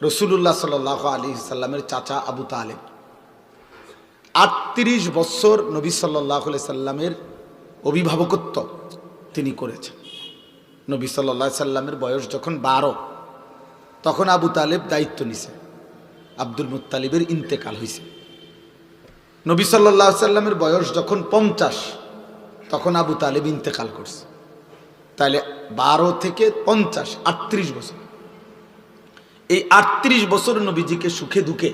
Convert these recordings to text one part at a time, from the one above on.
রাসূলুল্লাহ সাল্লাল্লাহু আলাইহি সাল্লামের চাচা আবু তালেব ৩৮ বছর নবী সাল্লাল্লাহু আলাইহি সাল্লামের অভিভাবকত্ব তিনি করেছেন। নবী সাল্লাল্লাহু আলাইহি সাল্লামের বয়স যখন ১২, তখন আবু তালেব দায়িত্ব নিছে। আব্দুল মুত্তালিবের ইন্তেকাল হয়েছে। নবী সাল্লাল্লাহু আলাইহি সাল্লামের বয়স যখন ৫০, তখন আবু তালেব ইন্তেকাল করছে। তাহলে ১২ থেকে ৫০, ৩৮ বছর। এই ৩৮ বছর নবীজিকে সুখে দুঃখে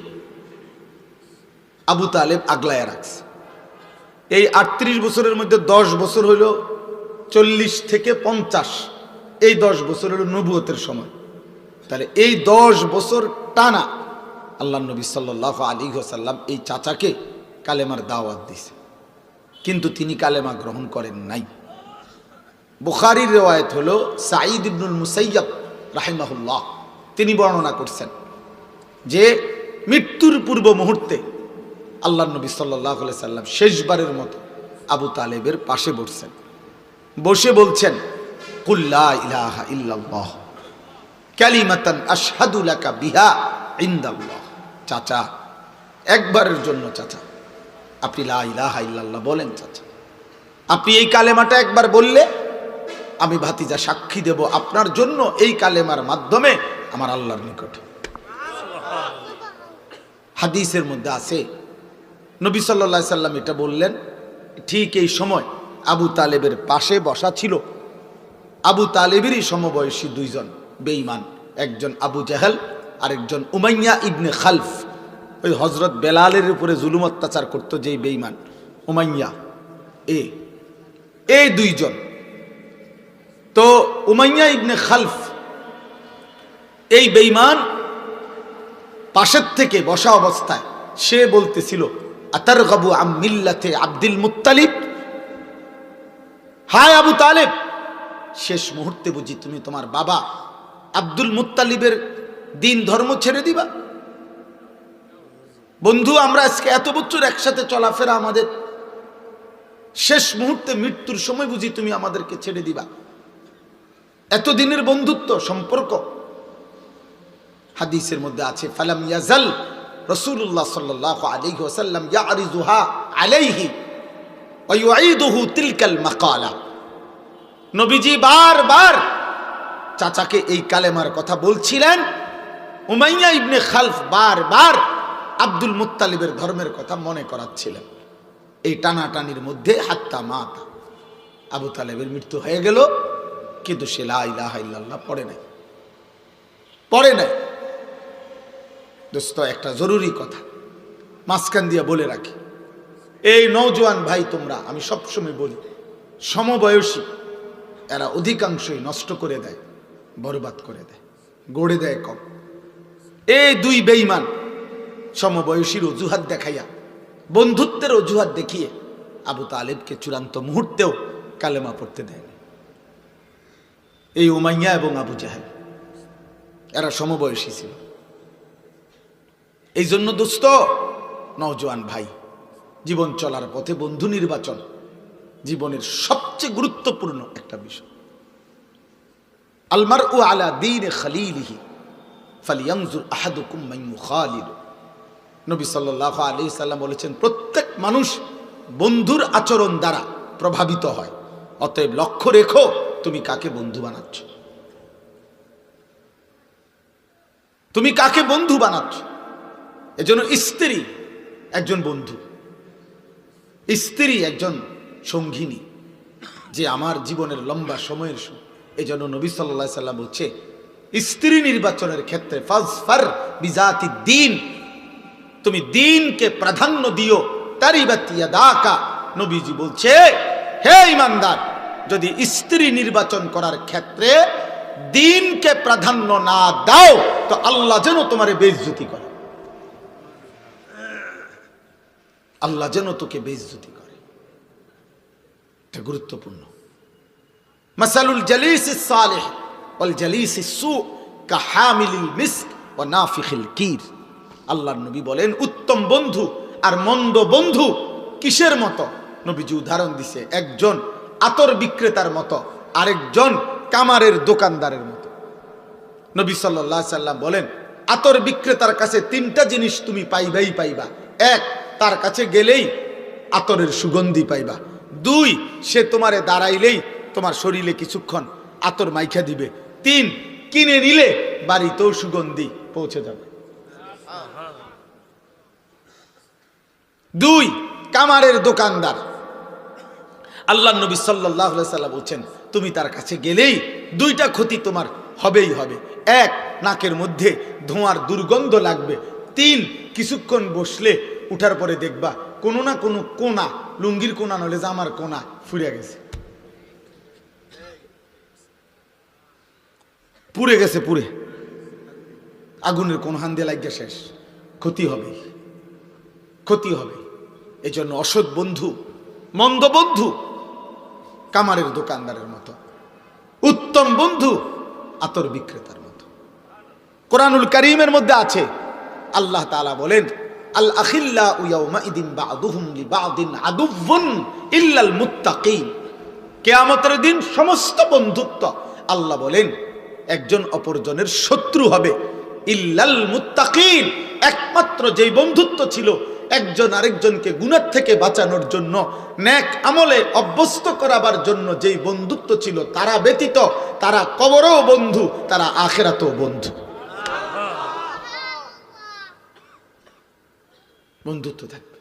আবু তালেব আগলায় রাখছে। এই ৩৮ বছরের মধ্যে ১০ বছর হইল ৪০ থেকে ৫০, এই ১০ বছর হলো নবুয়তের সময়। তাহলে এই ১০ বছর টানা আল্লাহ নবী সাল্লাল্লাহু আলাইহি ওয়াসাল্লাম এই চাচাকে কালেমার দাওয়াত দিয়েছে, কিন্তু তিনি কালেমা গ্রহণ করেন নাই। বুখারীর রিওয়ায়াত হলো সাঈদ ইবনুল মুসাইয়াব রাহিমাহুল্লাহ তিনি বর্ণনা করছেন যে মৃত্যুর পূর্ব মুহূর্তে আল্লাহ নবী সাল্লাল্লাহু আলাইহি সাল্লাম শেষবারের মতো আবু তালেবের পাশে বসছেন, বসে বলছেন কুল লা ইলাহা ইল্লাল্লাহ কালিমাতান আশহাদু লাকা বিহা ইনদাল্লাহ। চাচা, একবারের জন্য চাচা আপনি লা ইলাহা ইল্লাল্লাহ বলেন। চাচা, আপনি এই কালেমাটা একবার বললে আমি ভাতিজা সাক্ষী দেব আপনার জন্য এই কালেমার মাধ্যমে আমার আল্লাহর নিকটে। হাদিসের মধ্যে আছে নবী সাল্লাল্লাহু আলাইহি সাল্লাম এটা বললেন, ঠিক এই সময় আবু তালেবের পাশে বসা ছিল আবু তালেবেরই সমবয়সী দুইজন বেঈমান, একজন আবু জাহেল আর একজন উমাইয়া ইবনে খালফ। ওই হযরত বেলালের উপরে জুলুম অত্যাচার করতো যেই বেঈমান উমাইয়া, এই দুইজন। তো উমাইয়া ইবনে খালফ এই বেঈমান পাশের থেকে বসা অবস্থায় সে বলতেছিল আতারগাবু আম মিল্লাতে আব্দুল মুত্তালিব, হায় আবু তালেব, শেষ মুহূর্তে বুঝি তুমি তোমার বাবা আব্দুল মুত্তালিবের দিন ধর্ম ছেড়ে দিবা? বন্ধু, আমরা আজকে এত বছর একসাথে চলাফেরা, আমাদের শেষ মুহূর্তে মৃত্যুর সময় বুঝি তুমি আমাদেরকে ছেড়ে দিবা? এতদিনের বন্ধুত্ব সম্পর্ক। হাদিসের মধ্যে আছে ফালাম ইয়াজাল রাসূলুল্লাহ সাল্লাল্লাহু আলাইহি ওয়াসাল্লাম ইয়ারিজুহা আলাইহি ওয়া ইউঈদুহু তিলকাল মাকালা। নবীজি বারবার চাচাকে এই কালেমার কথা বলছিলেন, উমাইয়া ইবনে খালফ বারবার আব্দুল মুত্তালিবের ধর্মের কথা মনে করাচ্ছিলেন। এই টানাটানির মধ্যে হাত্তা মাতা আবু তালেবের মৃত্যু হয়ে গেল, কিন্তু সে লা ইলাহা ইল্লাল্লাহ পড়ে নাই। দোস্ত, একটা জরুরি কথা মাঝখান দিয়ে বলে রাখি, এই নওজোয়ান ভাই তোমরা, আমি সবসময় বলি সমবয়সী এরা অধিকাংশই নষ্ট করে দেয়, বরবাদ করে দেয়, গড়ে দেয় কম। এই দুই বেঈমান সমবয়সীর অজুহাত দেখাইয়া, বন্ধুত্বের অজুহাত দেখিয়ে আবু তালেবকে চূড়ান্ত মুহূর্তেও কালেমা পড়তে দেয়নি। এই উমাইয়া এবং আবু জাহেল এরা সমবয়সী ছিল। এই জন্য দোস্ত, নওজোয়ান ভাই, জীবন চলার পথে বন্ধু নির্বাচন জীবনের সবচেয়ে গুরুত্বপূর্ণ একটা বিষয়। আল মারউ আলা দীনি খালিলিহি ফালিয়ানজুর আহাদুকুম মান ইউখালিল। নবী সাল্লাল্লাহু আলাইহি সাল্লাম বলেছেন, প্রত্যেক মানুষ বন্ধুর আচরণ দ্বারা প্রভাবিত হয়, অতএব লক্ষ্য রেখো তুমি কাকে বন্ধু বানাচ্ছ, তুমি কাকে বন্ধু বানাচ্ছ। এজন্য স্ত্রী একজন বন্ধু, স্ত্রী একজন সঙ্গিনী, যে আমার জীবনের লম্বা সময়ের। এজন্য নবী সাল্লাল্লাহু আলাইহি সাল্লাম বলছে, স্ত্রী নির্বাচনের ক্ষেত্রে ফাজফার বিজাতি দ্বীন, তুমি দ্বীনকে প্রাধান্য দিও। তারিবাত ইয়াদাকা, নবীজি বলছে, হে ঈমানদার, যদি স্ত্রী নির্বাচন করার ক্ষেত্রে দ্বীনকে প্রাধান্য না দাও তো আল্লাহ যেন তোমারে বেইজ্জতি করে, আল্লাহ যেন তোকে বেইজ্জতি করে। এটা গুরুত্বপূর্ণ। মাসালুল জালিসিস সালিহ ওয়াল জালিসিস সু কাহামিলিল মিস্ক ওয়া নাফিখিল কির। আল্লাহর নবী বলেন, উত্তম বন্ধু আর মন্দ বন্ধু কিসের মতো? নবীজি উদাহরণ দিছে, একজন আতর বিক্রেতার মতো, আরেকজন কামারের দোকানদারের মতো। নবী সাল্লাল্লাহু আলাইহি সাল্লাম বলেন, আতর বিক্রেতার কাছে তিনটা জিনিস তুমি পাইবাই পাইবা। এক, তার কাছে গেলেই আতরের সুগন্ধি পাইবা। দুই, সে তোমারে দাঁড়াইলেই তোমার শরীরে কিছুক্ষণ আতর মাইখা দিবে। তিন, কিনে নিলে বাড়িতেও সুগন্ধি পৌঁছে যাবে। দুই, কামারের দোকানদার। আল্লাহ নবী সাল্লাল্লাহু আলাইহি ওয়াসাল্লাম বলছেন, তুমি তার কাছে গেলেই দুইটা ক্ষতি তোমার হবেই হবে। এক, নাকের মধ্যে ধোঁয়ার দুর্গন্ধ লাগবে। তিন, কিছুক্ষণ বসলে উঠার পরে দেখবা কোনো না কোনো কোনা, লুঙ্গির কোনা নলে জামার কোনা ফুরিয়ে গেছে, পুড়ে গেছে, পুড়ে আগুনের কোন হান দিয়ে লাগিয়ে শেষ। ক্ষতি হবে, ক্ষতি হবে। এই জন্য অসৎ বন্ধু, মন্দ বন্ধু কামারের দোকানদারের মতো, উত্তম বন্ধু আতর বিক্রেতার মতো। কোরআনুল কারীমের মধ্যে আছে, আল্লাহ তাআলা বলেন, আল আখিল্লাউ ইয়াউমাইদিন বা'দুহুম লিবা'দিন আদুউন ইল্লাল মুত্তাকিন। কিয়ামতের দিন সমস্ত বন্ধুত্ব, আল্লাহ বলেন, একজন অপরজনের শত্রু হবে, ইল্লাল মুত্তাকিন, একমাত্র যেই বন্ধুত্ব ছিল একজন আরেকজনকে গুনাহ থেকে বাঁচানোর জন্য, নেক আমলে অভ্যস্ত করাবার জন্য যেই বন্ধুত্ব ছিল, তারা ব্যতীত তারা কবরেও বন্ধু, তারা আখিরাতেও বন্ধু। বন্ধুত্ব থাকবে।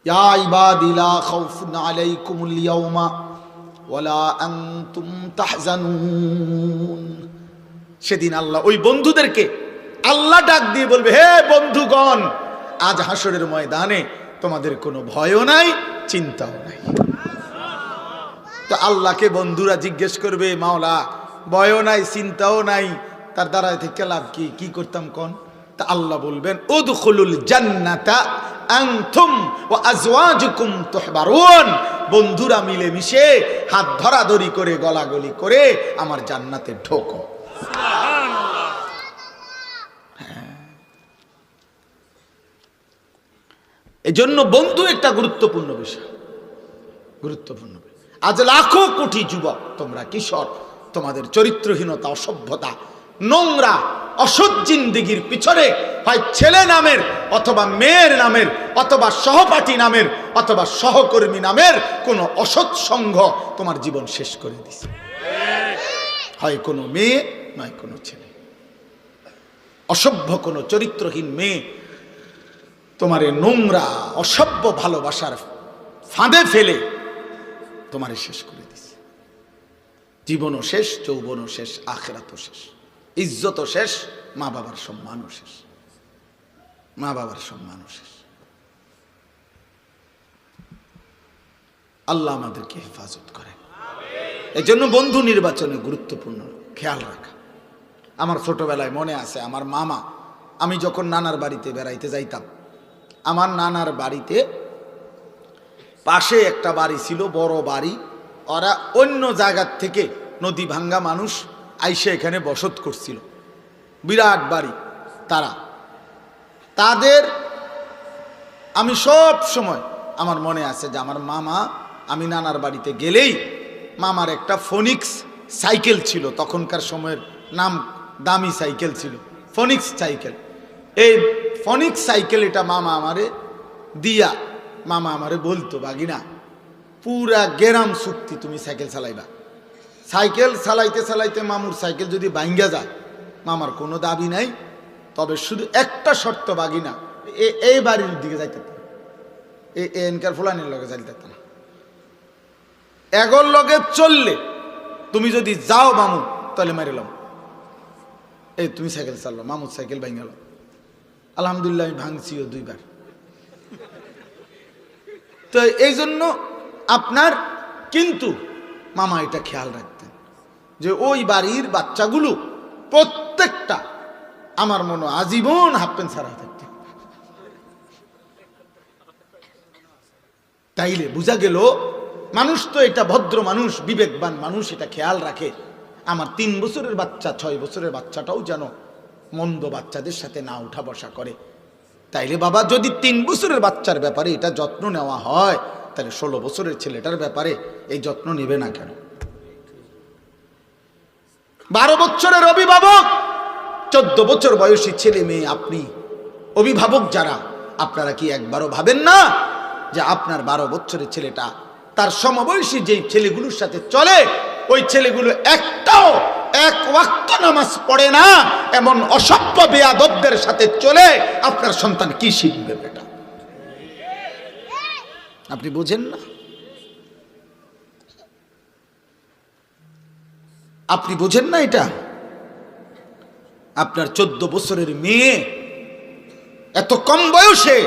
ইয়া ইবাদি লা খাউফুন আলাইকুমুল ইয়াওমা ওয়ালা আনতুম তাহজানুন। সেদিন আল্লাহ ওই বন্ধুদেরকে আল্লাহ ডাক দিয়ে বলবে, হে বন্ধুগণ, আজ হাসরের ময়দানে তোমাদের কোনো ভয়ও নাই, চিন্তাও নাই। তো আল্লাহকে বন্ধুরা জিজ্ঞেস করবে, মাওলা ভয়ও নাই, চিন্তাও নাই, তার দ্বারা থেকে লাভ কি? কি করতাম কোন? তা আল্লাহ বলবেন, উদখুলুল জান্নাতা আনতুম ওয়া আজওয়াজুকুম তুহবারুন। বন্ধুরা মিলে মিশে হাত ধরাধরি করে গলাগলি করে আমার জান্নাতে ঢোকো। এই জন্য বন্ধু একটা গুরুত্বপূর্ণ বিষয়, গুরুত্বপূর্ণ। আজ লাখো কোটি যুবক, তোমরা কিশোর, তোমাদের চরিত্রহীনতা, অসভ্যতা, নোংরা অসৎ জিন্দেগির পিছনে হয় ছেলে নামের অথবা মেয়ের নামের অথবা সহপাঠী নামের অথবা সহকর্মী নামের কোনো অসৎ সংঘ তোমার জীবন শেষ করে দিছে। হয় কোনো মেয়ে, নয় কোনো ছেলে। অসভ্য কোনো চরিত্রহীন মেয়ে তোমারে নোংরা অসভ্য ভালোবাসার ফাঁদে ফেলে তোমারে শেষ করে দিছে। জীবনও শেষ, যৌবনও শেষ, আখিরাতও শেষ, ইজ্জতও শেষ, মা বাবার সম্মানও শেষ, মা বাবার সম্মানও শেষ। আল্লাহ আমাদেরকে হেফাজত করেন। এই জন্য বন্ধু নির্বাচনে গুরুত্বপূর্ণ খেয়াল রাখা। আমার ছোটবেলায় মনে আছে, আমার মামা, আমি যখন নানার বাড়িতে বেড়াইতে যাইতাম, আমার নানার বাড়িতে পাশে একটা বাড়ি ছিল, বড় বাড়ি। ওরা অন্য জায়গার থেকে নদী ভাঙ্গা মানুষ আইসে এখানে বসত করছিল, বিরাট বাড়ি। তাদের আমি সব সময় আমার মনে আছে যে আমার মামা, আমি নানার বাড়িতে গেলেই মামার একটা ফোনিক্স সাইকেল ছিল, তখনকার সময়ের নাম দামি সাইকেল ছিল, ফোনিক্স সাইকেল। এই ফোনিক্স সাইকেল এটা মামা আমারে দিয়া, মামা আমারে বলতো, বাগিনা পুরা গেরাম চুক্তি তুমি সাইকেল চালাইবা। সাইকেল চালাইতে চালাইতে মামুর সাইকেল যদি ভাঙ্গা যায়, মামার কোনো দাবি নাই, তবে শুধু একটা শর্ত, বাগিনা এই বাড়ির দিকে যাইতে, এনকার ফুলানির লগে যাইতে না, এগোর লগে চললে তুমি যদি যাও মামু, তাহলে মারিলাম। এই তুমি সাইকেল চাললো, মামুর সাইকেল ভাঙ্গা গেল। আলহামদুলিল্লাহ আমি ভাঙছিও 2 বার। তো এই জন্য আপনার কিন্তু মামা এটা খেয়াল রাখতেন যে ওই বাড়ির বাচ্চাগুলো প্রত্যেকটা আমার মনে আজীবন হাফ প্যান্ট ছাড়া থাকত। তাইলে বোঝা গেল মানুষ তো এটা ভদ্র মানুষ, বিবেকবান মানুষ, এটা খেয়াল রাখে আমার 3 বছরের বাচ্চা 6 বছরের বাচ্চাটাও যেন মন্দ বাচ্চাদের সাথে না উঠা বসা করে। তাইলে বাবা যদি 3 বছরের বাচ্চার ব্যাপারে এটা যত্ন নেওয়া হয়, তাহলে 16 বছরের ছেলেটার ব্যাপারে এই যত্ন নেবে না কেন? 12 বছরের অভিভাবক 14 বছর বয়সী ছেলে মেয়ে, আপনি অভিভাবক যারা, আপনারা কি একবারও ভাবেন না যে আপনার 12 বছরের ছেলেটা তার সমবয়সী যেই ছেলেগুলোর সাথে চলে, ওই ছেলেগুলো একটাও এক ওয়াক্ত নামাজ পড়ে না, এমন অসভ্য বেয়াদবদের সাথে চলে, আপনার সন্তান কি শিখবে? বেটা, আপনি বুঝেন না? আপনি বুঝেন না এটা? আপনার 14 বছরের মেয়ে এত কম বয়সে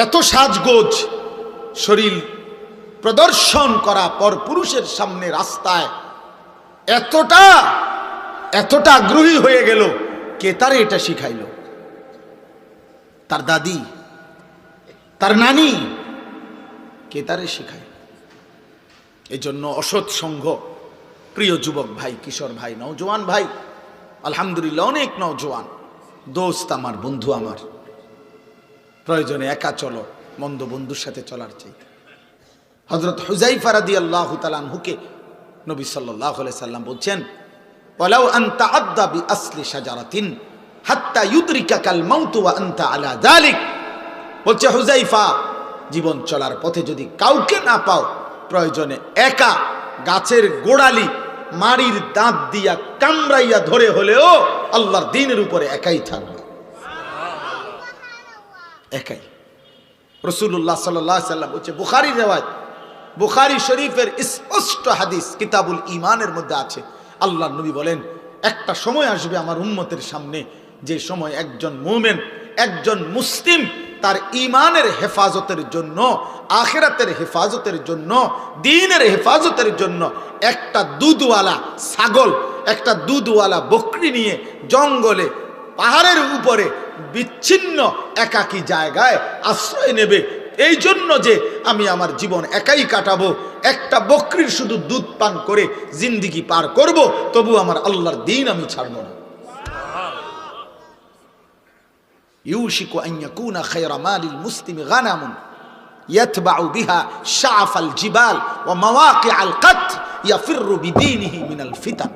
এত সাজগোজ শরীর প্রদর্শন করা পর পুরুষের সামনে রাস্তায় এতটা আগ্রহী হয়ে গেল, কে তারে এটা শিখাইল? তার দাদি, তার নানি, কে তারে শিখায়? এজন্য অসৎ সঙ্গ, প্রিয় যুবক ভাই, কিশোর ভাই, নওজোয়ান ভাই, আলহামদুলিল্লাহ অনেক নওজোয়ান দোস্ত আমার, বন্ধু আমার, প্রয়োজনে একা চলো মন্দ বন্ধুর সাথে চলার চাইতে। হযরত হুযায়ফা রাদিয়াল্লাহু তাআলা আনহুকে নবী সাল্লাল্লাহু আলাইহি সাল্লাম বলছেন, ওয়ালাউ আনতা আদা বিআসলি শাজারাতিন হাত্তা ইউদরিকাকাল মাউত ওয়া আনতা আলা যালিক। বলছে হুযায়ফা, জীবন চলার পথে যদি কাউকে না পাও, প্রয়োজনে একা গাছের গোড়ালি মারির দাঁত দিয়া কামড়াইয়া ধরে হলেও আল্লাহর দ্বীনের উপরে একাই থাকবে, একাই। রাসূলুল্লাহ সাল্লাল্লাহু আলাইহি সাল্লাম বলছে, বুখারীর রিওয়ায়াত, বুখারী শরীফের স্পষ্ট হাদিস কিতাবুল ঈমানের মধ্যে আছে, আল্লাহর নবী বলেন, একটা সময় আসবে আমার উম্মতের সামনে, যে সময় একজন মুমিন, একজন মুসলিম তার ঈমানের হেফাজতের জন্য, আখিরাতের হেফাজতের জন্য, দ্বীনের হেফাজতের জন্য একটা দুধওয়ালা ছাগল, একটা দুধওয়ালা বকরি নিয়ে জঙ্গলে, পাহাড়ের উপরে বিচ্ছিন্ন একাকী জায়গায় আশ্রয় নেবে, এই জন্য যে আমি আমার জীবন একাই কাটাবো, একটা বকরির শুধু দুধ পান করে জিন্দিগি পার করব, তবু আমার আল্লাহর দ্বীন আমি ছাড়ব না। ইউশিকু আন ইয়াকুনা খায়রা মালিল মুসলিমি গানামুন ইয়াতবাউ বিহা শাআফাল জিবাল ওয়া মাওয়াকিআল কাত ইয়াফিরু বিদীনিহি মিনাল ফিতান।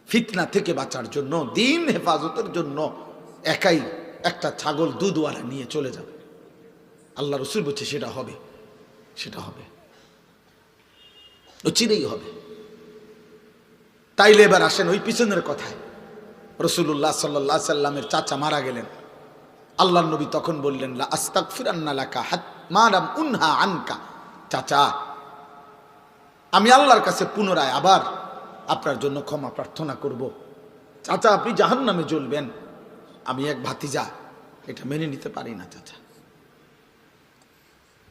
ফিতনা থেকে বাঁচার জন্য, দ্বীন হেফাজতের জন্য একাই একটা ছাগল দুধওয়ালা নিয়ে চলে যাবে। আল্লাহ রাসূল বলছে সেটা হবে, সেটা হবে, চিরেই হবে। তাইলে এবার আসেন ওই পিছনের কথায়। রাসূলুল্লাহ সাল্লাল্লাহু আলাইহি সাল্লামের চাচা মারা গেলেন, আল্লাহর নবী তখন বললেন, লা আস্তাগফিরান্না লাকা মা লাম উনহা আনকা। চাচা, আমি আল্লাহর কাছে পুনরায় আবার আপনার জন্য ক্ষমা প্রার্থনা করব। চাচা, আপনি জাহান্নামে জ্বলবেন, আমি এক ভাতিজা, এটা মেনে নিতে পারি না চাচা।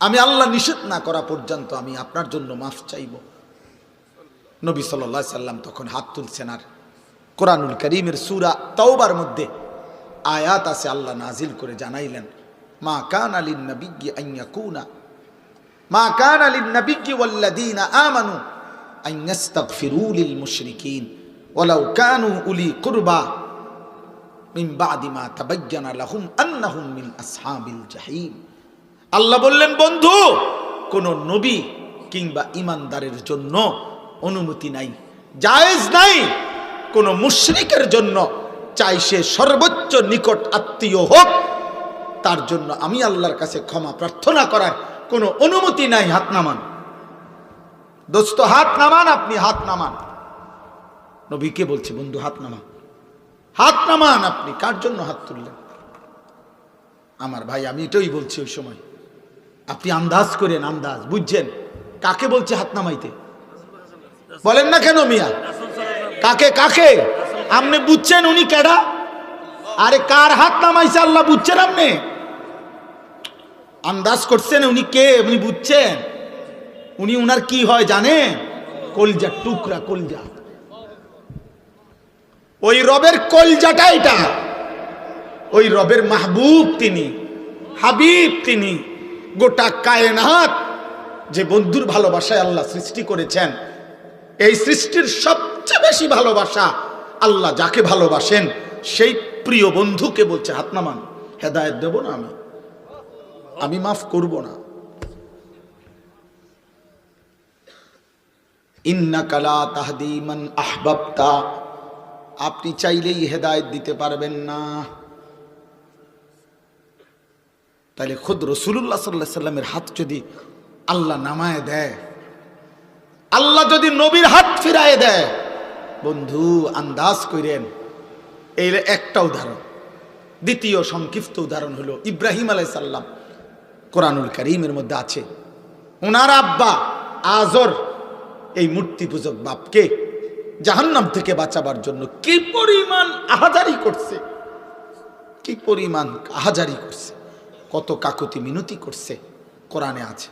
আমি আল্লাহ নিষেধ না করা পর্যন্ত আমি আপনার জন্য মাফ চাইব। নবী সাল্লাল্লাহু আলাইহি সাল্লাম তখন হাত তুলছেন, আর কোরআনুল কারীমের সূরা তাওবার মধ্যে আয়াত আছে, আল্লাহ নাজিল করে জানাইলেন, মা কানা লিন নাবিয়্যি আন ইয়াকুনা মা কানা লিন নাবিয়্যি ওয়াল্লাযীনা আমানু আন ইস্তাগফিরু লিল মুশরিকিন ওয়ালাউ কানু উলি কুরবা মিন বাদি মা তাবায়্যানা লাহুম আন্নাহুম মিন আসহাবিল জাহিম। আল্লাহ বললেন, বন্ধু, কোন নবী কিংবা ঈমানদারের জন্য অনুমতি নাই, জায়েজ নাই কোন মুশরিকের জন্য, চাই সে সর্বোচ্চ নিকট আত্মীয় হোক, তার জন্য আমি আল্লাহর কাছে ক্ষমা প্রার্থনা করার কোনো অনুমতি নাই। হাত নামান দোস্ত, হাত নামান, আপনি হাত নামান। নবীকে বলছে, বন্ধু হাত নামান, হাত নামান। আপনি কার জন্য হাত তুললেন? আমার ভাই, আমি এটাই বলছি, ওই সময় আপনি আন্দাজ করেন, আন্দাজ বুঝছেন কাকে বলছে হাত নামাইতে? বলেন না কেন মিয়া, কাকে কাকে? আপনি বুঝছেন উনি কেডা? আরে কার হাত নামাইছে আল্লাহ বুঝছেন? আপনি আন্দাজ করছেন উনি কে? উনি বুঝছেন উনি উনার কি হয় জানেন? কলজা টুকরা, কলজা। ওই রবের কলজাটা এটা, ওই রবের মাহবুব তিনি, হাবিব তিনি। গোটা কায়নাত যে বন্ধুর ভালোবাসায় আল্লাহ সৃষ্টি করেছেন, এই সৃষ্টির সবচেয়ে বেশি ভালোবাসা আল্লাহ যাকে ভালোবাসেন সেই প্রিয় বন্ধুকে বলছে হাত নামান। হেদায়েত দেব না আমি মাফ করব না। ইন্নাকা লা তাহদি মান আহবাবতা আপনি চাইলেই হেদায়েত দিতে পারবেন না। তাহলে খুদ রাসূলুল্লাহ সাল্লাল্লাহু আলাইহি সাল্লামের হাত যদি আল্লাহ নামায় দেয়, আল্লাহ যদি নবীর হাত ফিরায় দেয়, বন্ধু আন্দাজ করেন। এই একটা উদাহরণ। দ্বিতীয় সংক্ষিপ্ত উদাহরণ হলো ইব্রাহিম আলাইহিস সালাম। কোরআনুল কারীমের মধ্যে আছে, ওনার আব্বা আজর এই মূর্তি পূজক বাপকে জাহান্নাম থেকে বাঁচাবার জন্য কি পরিমাণ আহাজারি করছে, কি পরিমাণ আহাজারি করছে, কত কাকুতি মিনতি করছে, কোরআনে আছে।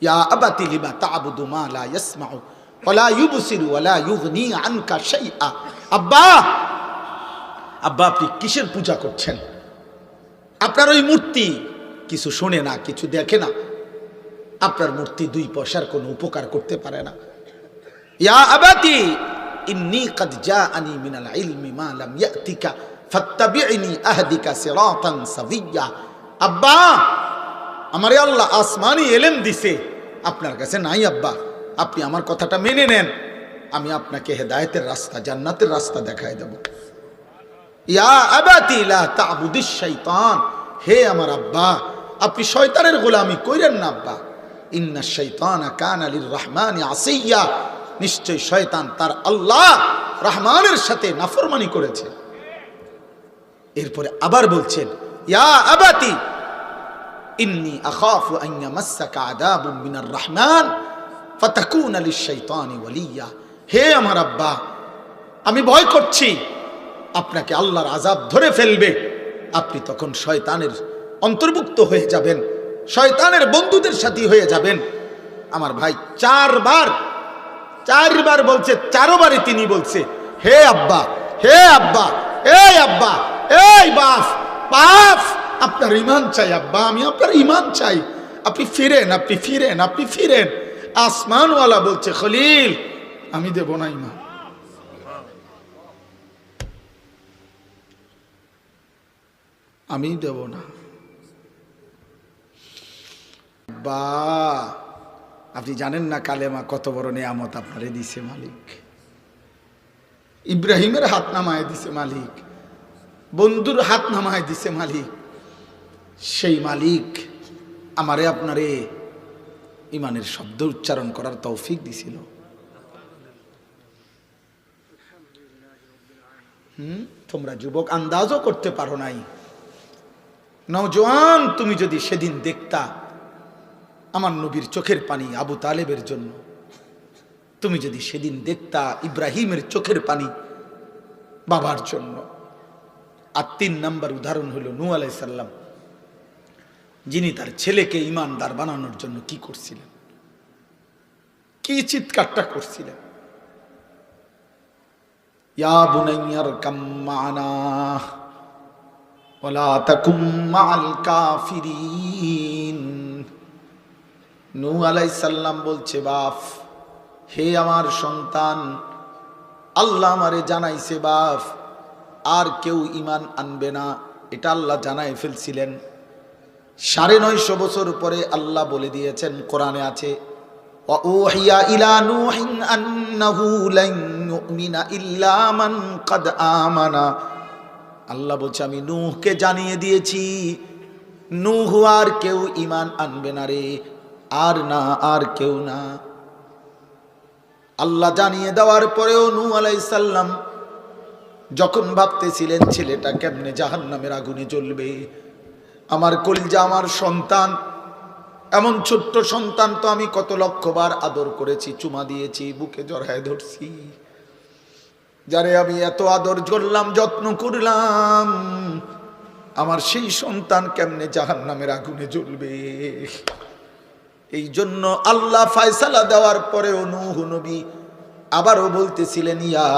ইয়া আবাতি লিমা তা'বুদু মা লা ইয়াসমাউ ওয়া লা ইউবসিরু ওয়া লা ইউগনি আনকা শাইআ। আব্বা, আব্বা আপনি কিসের পূজা করছেন? আপনার ওই মূর্তি কিছু শোনে না, কিছু দেখে না। আপনার মূর্তি 2 পয়সার কোনো উপকার করতে পারে না। ইয়া আবাতি ইন্নী কাদ জাআনি মিনাল ইলমি মা লাম ইয়াতিকা ফাত্তাবি'নি আহদিকা সিরাতান সাবিয়্যা। আব্বা, আমারে আল্লাহ আসমানি ইলম দিছে, আপনার কাছে নাই। আব্বা আপনি আমার কথাটা মেনে নেন, আমি আপনাকে হেদায়েতের রাস্তা, জান্নাতের রাস্তা দেখায় দেব। ইয়া আবাতি লা তা'বুদিশ শাইতান। হে আমার আব্বা, আপনি শয়তানের গোলামি কইরেন না আব্বা। ইন্নাশ শাইতানা কানা লির রহমানি আসিয়া। নিশ্চয় শয়তান তার আল্লাহ রহমানের সাথে নাফরমানি করেছে। এরপরে আবার বলছেন, ইয়া আবাতি ইন্নী আখাফু আন ইয়ামাসসাকা আযাবুম মিনার রহমান ফাতাকুনা লিশ-শাইতানি ওয়ালিয়্যা। হে আমার আব্বা, আমি ভয় করছি আপনাকে আল্লাহর আযাব ধরে ফেলবে, আপনি তখন শয়তানের অন্তর্ভুক্ত হয়ে যাবেন, শয়তানের বন্ধুদের সাথী হয়ে যাবেন। আমার ভাই 4 বার বলছে, 4 বারই তিনি বলছে, হে আব্বা, হে আব্বা, এই আব্বা, এই বাপ, আপনার ঈমান চাই আব্বা, আমি আপনার ঈমান চাই, আপনি ফিরেন, আপনি ফিরেন, আপনি ফিরেন। আসমানওয়ালা বলছে, খলিল আমি দেব না ঈমান, আমি দেব না। বা আপনি জানেন না কালেমা কত বড় নিয়ামত আপনারে দিছে মালিক। ইব্রাহিমের হাত নামায় দিছে মালিক, বন্ধুর হাত নামায় দিছে মালিক। সেই মালিক আমারে আপনারে ইমানের শব্দ উচ্চারণ করার তৌফিক দিছিল। তোমরা যুবক আন্দাজও করতে পারো নাই। নওজোয়ান, তুমি যদি সেদিন দেখতা আমার নবীর চোখের পানি আবু তালেবের জন্য, তুমি যদি সেদিন দেখতা ইব্রাহিমের চোখের পানি বাবার জন্য। আর 3 নম্বর উদাহরণ হলো নূহ আলাইহিস সালাম, যিনি তার ছেলেকে ঈমানদার বানানোর জন্য কি করছিলেন, কি চিৎকারটা করছিলেন। ইয়া বুনাইয়ার কাম মা'না ওয়ালা তাকুম মা'আল কাফিরিন। নূহ আলাইহিস সালাম বলছে, বাপ, হে আমার সন্তান, আল্লাহ আমারে জানাইছে বাপ আর কেউ ঈমান আনবে না, এটা আল্লাহ জানাই ফেলছিলেন। 950 বছর পরে আল্লাহ বলে দিয়েছেন, কোরআনে আছে, ওয়া উহিয়া ইলা নূহিন আন্নাহু লান ইউমিনা ইল্লা মান ক্বাদ আমানা। আল্লাহ বলছে, আমি নূহকে জানিয়ে দিয়েছি নূহ আর কেউ ঈমান আনবে না রে, আর না, আর কেউ না। আল্লাহ জানিয়ে দেওয়ার পরেও নূহ আলাইহিস সালাম যখন ভাবতেছিলেন ছেলেটা কেমনে জাহান্নামের আগুনে জ্বলবে, আমার কলিজা, আমার সন্তান, এমন ছোট্ট সন্তান তো আমি কত লক্ষবার আদর করেছি, চুমা দিয়েছি, বুকে জড়ায় ধরছি, যারে আমি এত আদর করলাম, যত্ন করলাম, আমার সেই সন্তান কেমনে জাহান্নামের আগুনে জ্বলবে। এই জন্য আল্লাহ ফয়সালা দেওয়ার পরেও নূহ নবী আবারও বলতেছিলেন, ইয়া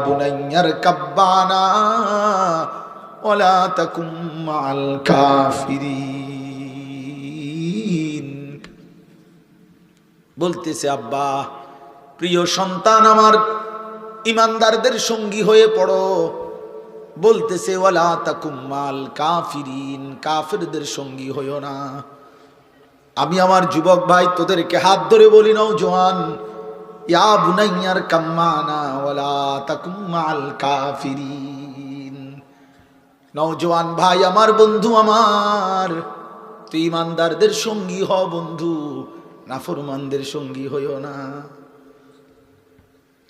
বুনাইয়ার কাব্বানা ওয়ালা তাকুম মা'আল কাফিরিন। বলতেছে, আব্বা, প্রিয় সন্তান আমার, ইমানদারদের সঙ্গী হয়ে পড়ো। বলতেছে, ওয়ালা তাকুম মা'আল কাফিরিন, কাফেরদের সঙ্গী হইও না। আমি আমার যুবক ভাই তোদেরকে হাত ধরে বলি, নওজোয়ান, ইয়া বুনাইয়ার কাম্মানা ওয়ালা তাকুম মাল কাফিরিন। নওজোয়ান ভাই আমার, বন্ধু আমার, তুই ইমানদারদের সঙ্গী হ বন্ধু, নাফরমানদের সঙ্গী হইও না।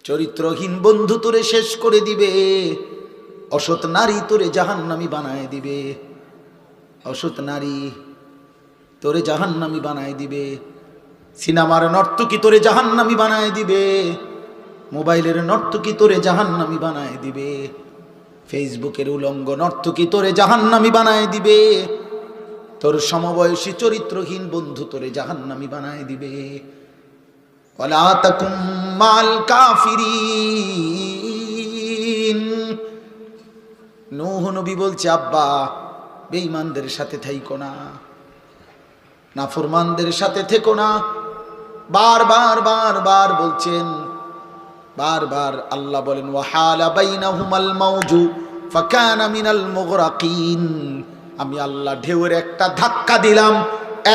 চরিত্রহীন বন্ধু তোরে শেষ করে দিবে, অসৎ নারী তোরে জাহান্নামী বানায় দিবে, অসৎ নারী তোরে জাহান্নামী বানায় দিবে, সিনেমার নর্তকী তোরে জাহান্নামী বানায় দিবে, মোবাইলের নর্তকী তোরে জাহান্নামী বানায় দিবে, ফেসবুকের উলঙ্গ নর্তকী তোরে জাহান্নামী বানায় দিবে, তোর সমবয়সী চরিত্রহীন বন্ধু তোরে জাহান্নামী বানায় দিবে। ওয়ালা তাকুম মাল কাফিরিন। নূহ নবী বলছে, আব্বা বেঈমানদের সাথে থাইকো না, নাফরমানদের সাথে থেকো না। বারবার বারবার বলছেন, বারবার আল্লাহ বলেন, ওয়াহালা বাইনাহুমাল মাউজু ফাকানা মিনাল মুগরাকিন। আমি আল্লাহ ঢেউয়ের একটা ধাক্কা দিলাম,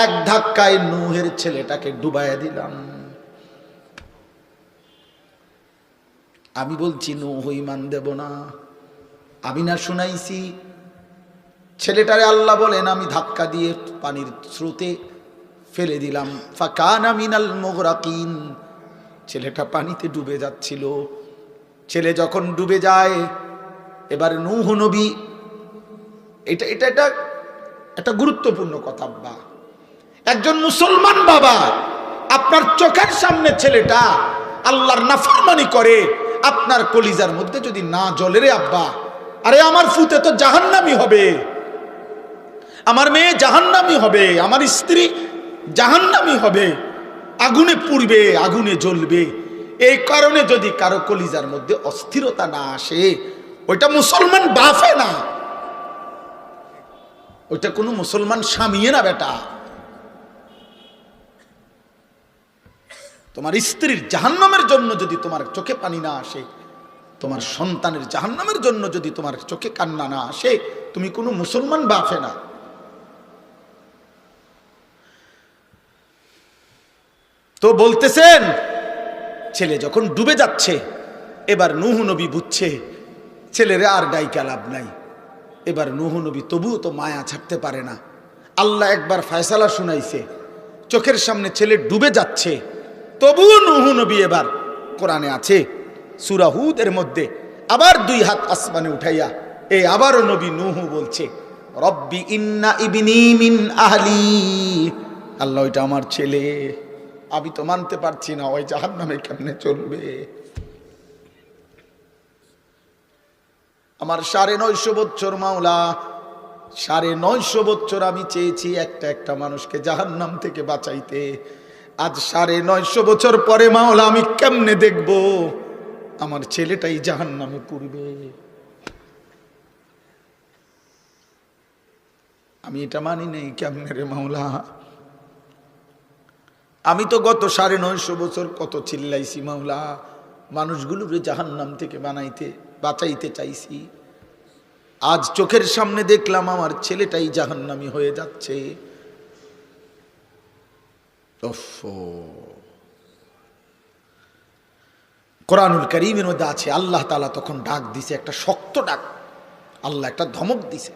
এক ধাক্কায় নূহের ছেলেটাকে ডুবাইয়া দিলাম। আমি বলছি নূহ ঈমান দেব না, আমি না শুনাইছি? ছেলেটারে আল্লাহ বলেন আমি ধাক্কা দিয়ে পানির স্রোতে ফেলে দিলাম, ফাকানা মিনাল মুগরাকিন। ছেলেটা পানিতে ডুবে যাচ্ছিল। ছেলে যখন ডুবে যায়, এবার নূহ নবী, এটা এটা এটা একটা গুরুত্বপূর্ণ কথা। আব্বা, একজন মুসলমান বাবা, আপনার চোখের সামনে ছেলেটা আল্লাহর নাফরমানি করে, আপনার কলিজার মধ্যে যদি না জ্বলে রে আব্বা, আরে আমার ফুতে তো জাহান্নামী হবে, আমার মেয়ে জাহান্নামী হবে, আমার স্ত্রী জাহান্নামী হবে, আগুনে পুড়বে, আগুনে জ্বলবে। এই কারণে যদি কারো কলিজার মধ্যে অস্থিরতা না আসে, ওইটা মুসলমান বাফে না, ওইটা কোনো মুসলমান স্বামীয়ে না। বেটা, তোমার স্ত্রীর জাহান্নামের জন্য যদি তোমার চোখে পানি না আসে, তোমার সন্তানের জাহান্নামের জন্য যদি তোমার চোখে কান্না না আসে, তুমি কোনো মুসলমান বাফে না। তো বলতেছেন, ছেলে যখন ডুবে যাচ্ছে, এবার নূহ নবী বুঝছে ছেলেরে আর ডাইকা লাভ নাই। এবার নূহ নবী তবুও তো মায়া ছাড়তে পারে না। আল্লাহ একবার ফয়সালা শুনাইছে, চোখের সামনে ছেলে ডুবে যাচ্ছে, তবুও নূহ নবী এবার, কোরআনে আছে সূরা হুদের মধ্যে, আবার দুই হাত আসমানে উঠাইয়া আবারও নবী নূহ বলছে, রব্বি ইন্না ইবনি মিন আহলি। আল্লাহ, ওইটা আমার ছেলে, আমি তো মানতে পারছি না, ওই জাহান্নামে কেমনে চলবে। আমার 950 বছর মাওলা, 950 বছর আমি চেয়েছি একটা একটা মানুষকে জাহান্নাম থেকে বাঁচাইতে। আজ 950 বছর পরে মাওলা, আমি কেমনে দেখব আমার ছেলেটাই জাহান্নামে পড়বে। আমি এটা মানি নেই, কেমনে রে মাওলা। আমি তো গত 950 বছর কত চিল্লাইছি মাওলা, মানুষগুলোকে জাহান্নাম থেকে বাঁচাইতে চাইছি। আজ চোখের সামনে দেখলাম আমার ছেলেটাই জাহান্নামী হয়ে যাচ্ছে। কোরআনুল কারীমের মধ্যে আছে, আল্লাহ তাআলা তখন ডাক দিছে, একটা শক্ত ডাক, আল্লাহ একটা ধমক দিছে,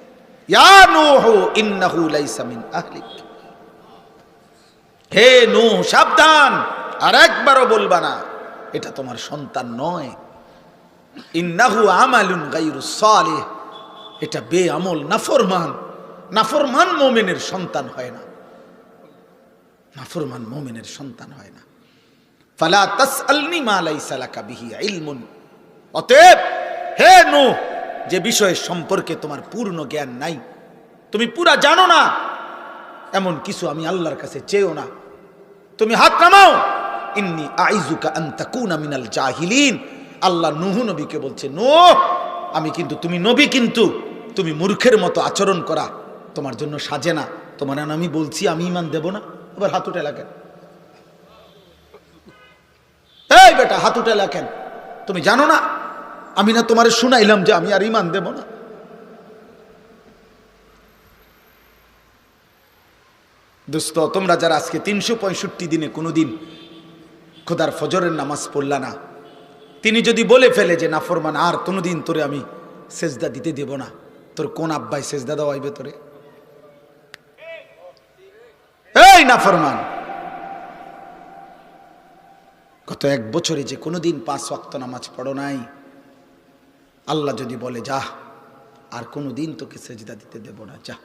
ইয়া নূহ ইন্নাহু লাইসা মিন আহলিক। হে নূহ, সাবধান, আর একবারও বলবা না এটা তোমার সন্তান নয়। ইন্নাহু আমালুন গায়রুস সালিহ, এটা বেআমল নাফরমান। নাফরমান মুমিনের সন্তান হয় না, নাফরমান মুমিনের সন্তান হয় না। ফালা তাসআলনি মা লাইসা লাকা বিহি ইলমুন। অতএব হে নূহ, যে বিষয়ের সম্পর্কে তোমার পূর্ণ জ্ঞান নাই, তুমি পুরা জানো না, এমন কিছু আমি আল্লাহর কাছে চেয়েও না। তুমি হাত নামাও, ইন্নী আইযুকা আন তাকুনা মিনাল জাহিলিন। আল্লাহ নূহ নবীকে বলছে, নূহ, আমি কিন্তু, তুমি নবী, কিন্তু তুমি মূর্খের মতো আচরণ করা তোমার জন্য সাজে না। তোমার আমি বলছি আমি ঈমান দেব না, এবার হাত উঠে লাগেন। এই বেটা, হাত উঠে লাগেন, তুমি জানো না আমি না তোমারে শুনাইলাম যে আমি আর ঈমান দেব না। দোস্ত, তোমরা যারা আজকে 365 দিনে কোনোদিন খোদার ফজরের নামাজ পড়লা না, তিনি যদি বলে ফেলে যে নাফরমান আর কোনোদিন তোরে আমি সেজদা দিতে দেব না, তোর কোন আব্বাই সেজদা দেওয়াইবে তোরে? এই নাফরমান, গত 1 বছরে যে কোনোদিন 5 ওয়াক্ত নামাজ পড়ো নাই, আল্লাহ যদি বলে যা আর কোনোদিন তোকে সেজদা দিতে দেব না, যা।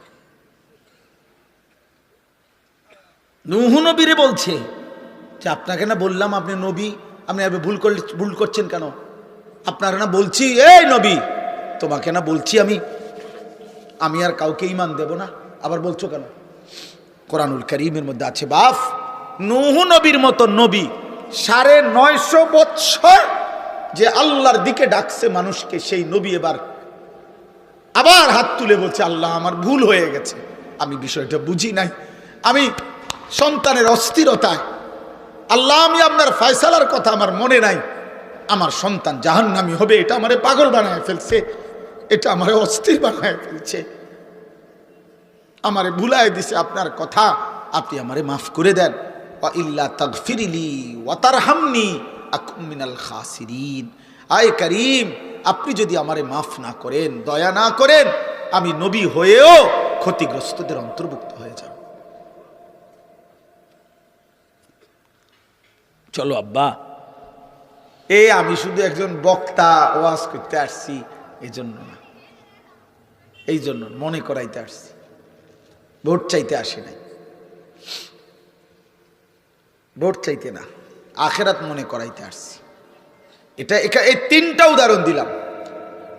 নূহ নবীরে বলছে যে আপনাকে না বললাম আপনি নবী, আপনি ভুল করছেন কেন? আপনারা না বলছি, এই নবী তোমাকে না বলছি আমি আর কাউকে ঈমান দেব না, আবার বলছো কেন? কোরআনুল কারীমের মধ্যে আছে বাপ, নূহ নবীর মতো নবী 950 বছর যে আল্লাহর দিকে ডাকছে মানুষকে, সেই নবী এবার আবার হাত তুলে বলছে আল্লাহ আমার ভুল হয়ে গেছে, আমি বিষয়টা বুঝি নাই, আমি সন্তানের অস্থিরতায়, আল্লাহ আমি আপনার ফয়সালার কথা আমার মনে নাই, আমার সন্তান জাহান্নামী হবে, এটা আমারে পাগল বানায় ফেলছে, এটা আমারে অস্থির বানায় ফেলছে, আমারে ভুলায় দিছে আপনার কথা, আপনি আমারে মাফ করে দেন। ওয়া ইল্লা তাগফিরলি ওয়া তারহামনি আকুম মিনাল খাসিরিন। আয় করিম, আপনি যদি আমারে মাফ না করেন, দয়া না করেন, আমি নবী হয়েও ক্ষতিগ্রস্তদের অন্তর্ভুক্ত হয়ে যাব। চলো আব্বা, আমি শুধু একজন বক্তা ওয়াজ করতে আসছি এই জন্য না, এই জন্য মনে করাইতে আসছি, ভোট চাইতে আসি নাই, ভোট চাইতে না, আখেরাত মনে করাইতে আসছি। এই 3টা উদাহরণ দিলাম।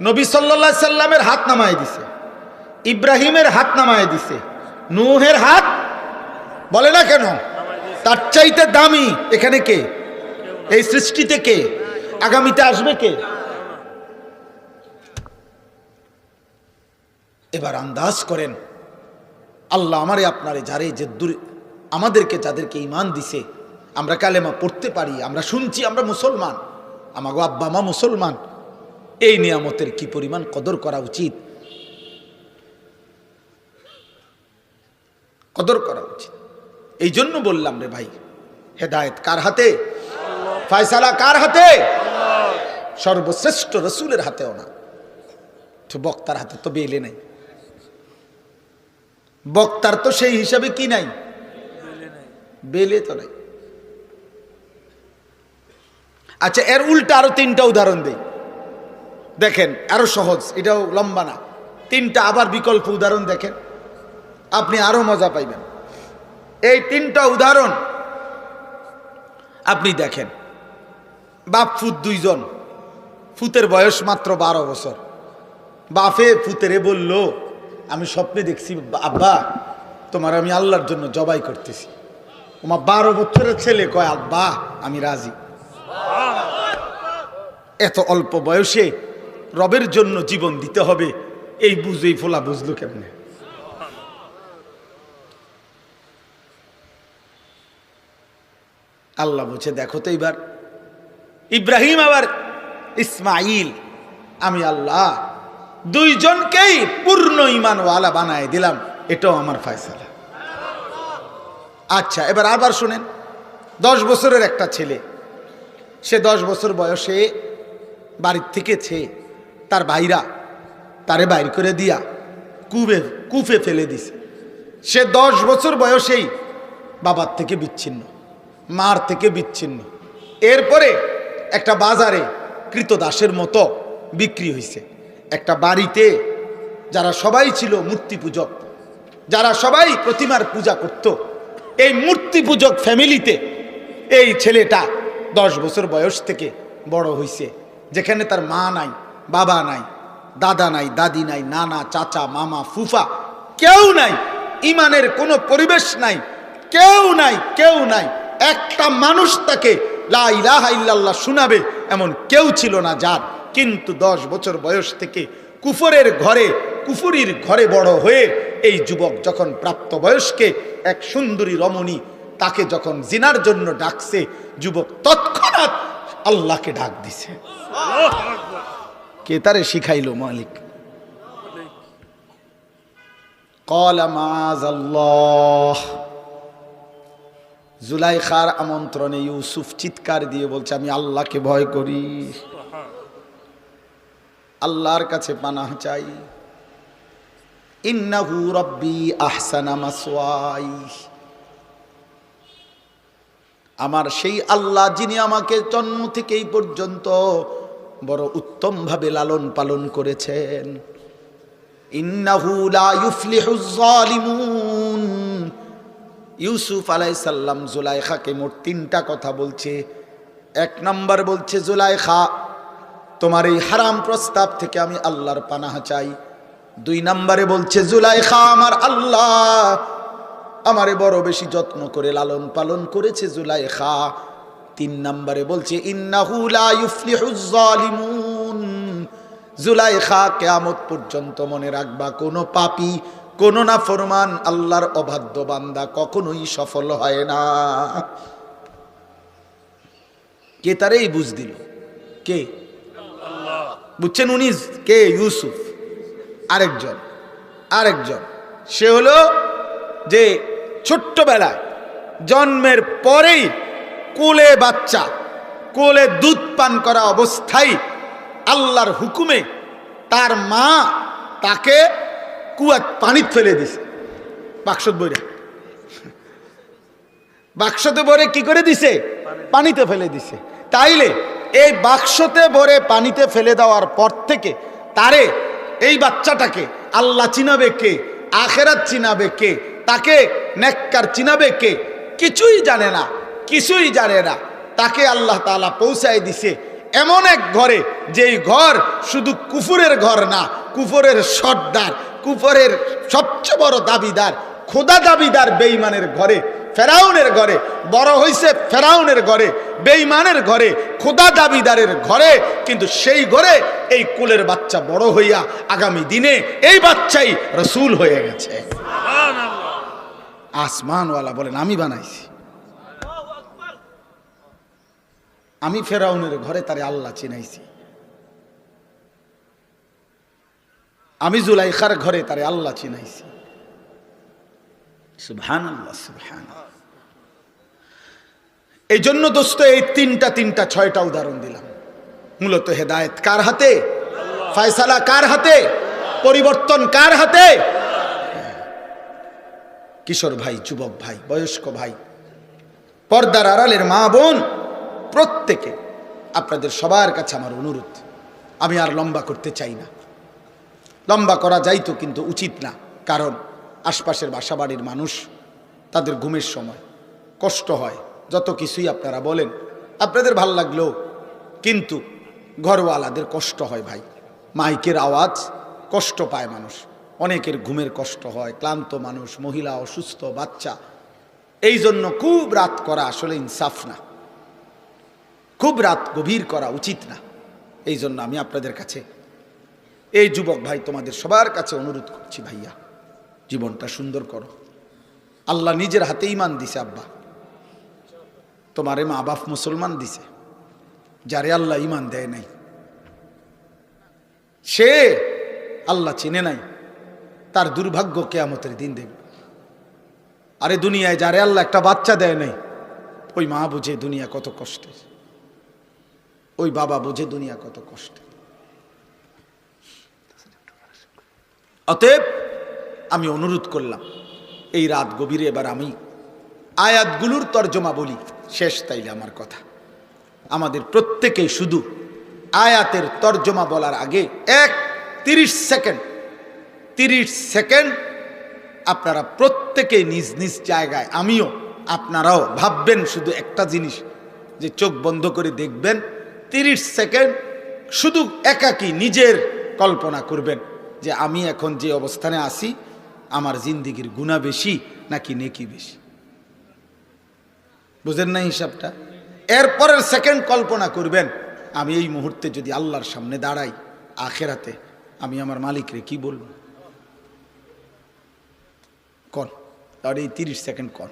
নবী সাল্লাল্লাহু আলাইহি সাল্লামের হাত নামায় দিছে, ইব্রাহিমের হাত নামায় দিছে, নূহের হাত বলে না কেন, তার চাইতে দামি এখানে কে? এই সৃষ্টিতে কে? আগামীতে আসবে কে? এবার আন্দাজ করেন, আল্লাহ আমারে আপনারে যারে যে আমাদেরকে যাদেরকে ঈমান দিছে, আমরা কালেমা পড়তে পারি, আমরা শুনছি, আমরা মুসলমান, আমাগো আব্বা মা মুসলমান, এই নিয়ামতের কি পরিমাণ কদর করা উচিত, কদর করা উচিত। এই জন্য বললাম রে ভাই, হেদায়েত কার হাতে? ফয়সালা কার হাতে? সর্বশ্রেষ্ঠ রসুলের হাতেও না, তো বক্তার হাতে তো বেলে নাই, বক্তার তো সেই হিসাবে কি নাই, বেলে তো নাই। আচ্ছা, এর উল্টা আরো 3টা উদাহরণ দেই, দেখেন আরো সহজ, এটাও লম্বা না, 3টা আবার বিকল্প উদাহরণ দেখেন, আপনি আরো মজা পাইবেন। এই 3টা উদাহরণ আপনি দেখেন। বাপ ফুত 2 জন, ফুতের বয়স মাত্র 12 বছর। বাপে ফুতেরে বলল, আমি স্বপ্নে দেখছি আব্বা তোমার আমি আল্লাহর জন্য জবাই করতেছি। আমার 12 বছরের ছেলে কয় আব্বা আমি রাজি। এত অল্প বয়সে রবের জন্য জীবন দিতে হবে, এই বুঝেই ফোলা বুঝলো কেমনে? আল্লাহ বলছে দেখো তো, এবার ইব্রাহিম আবার ইসমাইল, আমি আল্লাহ 2 জনকেই পূর্ণ ঈমানওয়ালা বানায় দিলাম, এটাও আমার ফয়সালা। আচ্ছা, এবার আবার শুনেন, 10 বছরের একটা ছেলে, সে 10 বছর বয়সে বাড়ির থেকে তার ভাইরা তারে বাইর করে দিয়া কুফে ফেলে দিছে। সে 10 বছর বয়সেই বাবার থেকে বিচ্ছিন্ন, মার থেকে বিচ্ছিন্ন। এরপরে একটা বাজারে কৃতদাসের মতো বিক্রি হয়েছে। একটা বাড়িতে যারা সবাই ছিল মূর্তি পূজক, যারা সবাই প্রতিমার পূজা করত, এই মূর্তি পূজক ফ্যামিলিতে এই ছেলেটা 10 বছর বয়স থেকে বড় হয়েছে, যেখানে তার মা নাই, বাবা নাই, দাদা নাই, দাদি নাই, নানা, চাচা, মামা, ফুফা কেউ নাই, ইমানের কোনো পরিবেশ নাই, কেউ নাই, কেউ নাই। একটা মানুষ তাকে লা ইলাহা ইল্লাল্লাহ শোনাবে এমন কেউ ছিল না যার। কিন্তু 10 বছর বয়স থেকে কুফরির ঘরে বড় হয়ে এই যুবক যখন প্রাপ্তবয়স্কে এক সুন্দরী রমণী তাকে যখন জিনার জন্য ডাকছে, যুবক তৎক্ষণাৎ আল্লাহকে ডাক দিছে। কে তারে শিখাইলো? মালিক। ক্বালা মাযাল্লাহ, জুলাইখার আমন্ত্রণে ইউসুফ চিৎকার দিয়ে বলছে, আমি আল্লাহকে ভয় করি, আল্লাহর কাছে পানাহ চাই। ইন্নাহু রাব্বি আহসানা মাসওয়াই, আমার সেই আল্লাহ যিনি আমাকে জন্ম থেকে এই পর্যন্ত বড় উত্তম ভাবে লালন পালন করেছেন। ইন্নাহু লা ইউফলিহুজ জালিমুন। ইউসুফ আলাইহিস সালাম জুলাইখাকে মোট 3টা কথা বলছে। 1 নাম্বার বলছে, জুলাইখা তোমার এই হারাম প্রস্তাব থেকে আমি আল্লাহর পানাহ চাই। 2 নাম্বারে বলছে, জুলাইখা আমার আল্লাহ আমারে বড় বেশি যত্ন করে লালন পালন করেছে জুলাইখা। 3 নাম্বারে বলছে, ইন্নাহু লা ইউফলিহুজ জালিমুন। জুলাইখা কিয়ামত পর্যন্ত মনে রাখবা, কোন পাপী, কোন নাফরমান আল্লাহর অবাধ্য বান্দা কখনোই সফল হয় না। কে তারে এই বুঝ দিল? কে? আল্লাহ। বুঝছেন? উনি কে? ইউসুফ। আরেকজন সে হলো যে ছোট্টবেলায় জন্মের পরেই কোলে বাচ্চা, কোলে দুধ পান করা অবস্থায় আল্লাহর হুকুমে তার মা তাকে কুয়াত পানিতে ফেলে দিছে। বাক্সতে ভরে কি করে দিছে? পানিতে ফেলে দিছে। তাইলে এই বাক্সতে ভরে পানিতে ফেলে দেওয়ার পর থেকে তারে, এই বাচ্চাটাকে আল্লাহ চিনাবে কে? আখেরাত চিনাবে কে? তাকে নেককার চিনাবে কে? কিছুই জানে না। তাকে আল্লাহ তাআলা পৌঁছায় দিছে এমন এক ঘরে, যেই ঘর শুধু কুফরের ঘর না, কুফরের সর্দার, কুফরের সবচেয়ে বড় দাবিদার, খোদা দাবিদার বেঈমানের ঘরে, ফেরাউনের ঘরে বড় হইছে, ফেরাউনের ঘরে, বেঈমানের ঘরে, খোদা দাবিদারের ঘরে। কিন্তু সেই ঘরে এই কুলের বাচ্চা বড় হইয়া আগামী দিনে এই বাচ্চাই রাসূল হয়ে গেছে। আসমানওয়ালা বলেন, আমি বানাইছি, আমি ফেরাউনের ঘরে তারে আল্লাহ চিনাইছি, আমি জুলাইখার ঘরে তারে আল্লাহ চিনাইছি। সুবহানাল্লাহ, সুবহানাল্লাহ। এই জন্য দোস্ত এই তিনটা 6টা উদাহরণ দিলাম। মূলত হেদায়েত কার হাতে? ফয়সালা কার হাতে? পরিবর্তন কার হাতে? কিশোর ভাই, যুবক ভাই, বয়স্ক ভাই, পর্দার আড়ালের মা বোন, প্রত্যেকে আপনাদের সবার কাছে আমার অনুরোধ, আমি আর লম্বা করতে চাই না। লম্বা করা যাইতো কিন্তু উচিত না, কারণ আশপাশের বাসাবাড়ির মানুষ, তাদের ঘুমের সময় কষ্ট হয়। যত কিছুই আপনারা বলেন, আপনাদের ভাল লাগলেও কিন্তু ঘরওয়ালাদের কষ্ট হয় ভাই। মাইকের আওয়াজ, কষ্ট পায় মানুষ, অনেকের ঘুমের কষ্ট হয়, ক্লান্ত মানুষ, মহিলা অসুস্থ, বাচ্চা। এই জন্য খুব রাত করা আসলে ইনসাফ না, খুব রাত গভীর করা উচিত না। এই জন্য আমি আপনাদের কাছে, এই যুবক ভাই, তোমাদের সবার কাছে অনুরোধ করছি, ভাইয়া জীবনটা সুন্দর করো। আল্লাহ নিজের হাতে ঈমান দিছে। আব্বা, তোমারে মা বাপ মুসলমান দিছে, যারে আল্লাহ ঈমান দেয় নাই, সে আল্লাহ চিনে নাই, তার দুর্ভাগ্য কিয়ামতের দিন দেখবে। আরে দুনিয়ায় যারে আল্লাহ একটা বাচ্চা দেয় নাই, ওই মা বুঝে দুনিয়া কত কষ্টের, ওই বাবা বুঝে দুনিয়া কত কষ্টের। অতএব আমি অনুরোধ করলাম, এই রাত গভীরে এবার আমি আয়াতগুলোর তর্জমা বলি, শেষ তাইলে আমার কথা। আমাদের প্রত্যেকেই শুধু আয়াতের তর্জমা বলার আগে 30 সেকেন্ড আপনারা প্রত্যেকেই নিজ নিজ জায়গায়, আমিও, আপনারাও ভাববেন শুধু একটা জিনিস, যে চোখ বন্ধ করে দেখবেন 30 সেকেন্ড শুধু একাকী নিজের কল্পনা করবেন যে আমি এখন যে অবস্থানে আছি, আমার জিন্দিগির গুনাহ বেশি নাকি নেকি বেশি। বুঝেন না হিসাবটা? এরপরের সেকেন্ড কল্পনা করবেন, আমি এই মুহূর্তে যদি আল্লাহর সামনে দাঁড়াই আখেরাতে, আমি আমার মালিকরে কি বলবো? কোন তাহলে এই 30 সেকেন্ড কোন,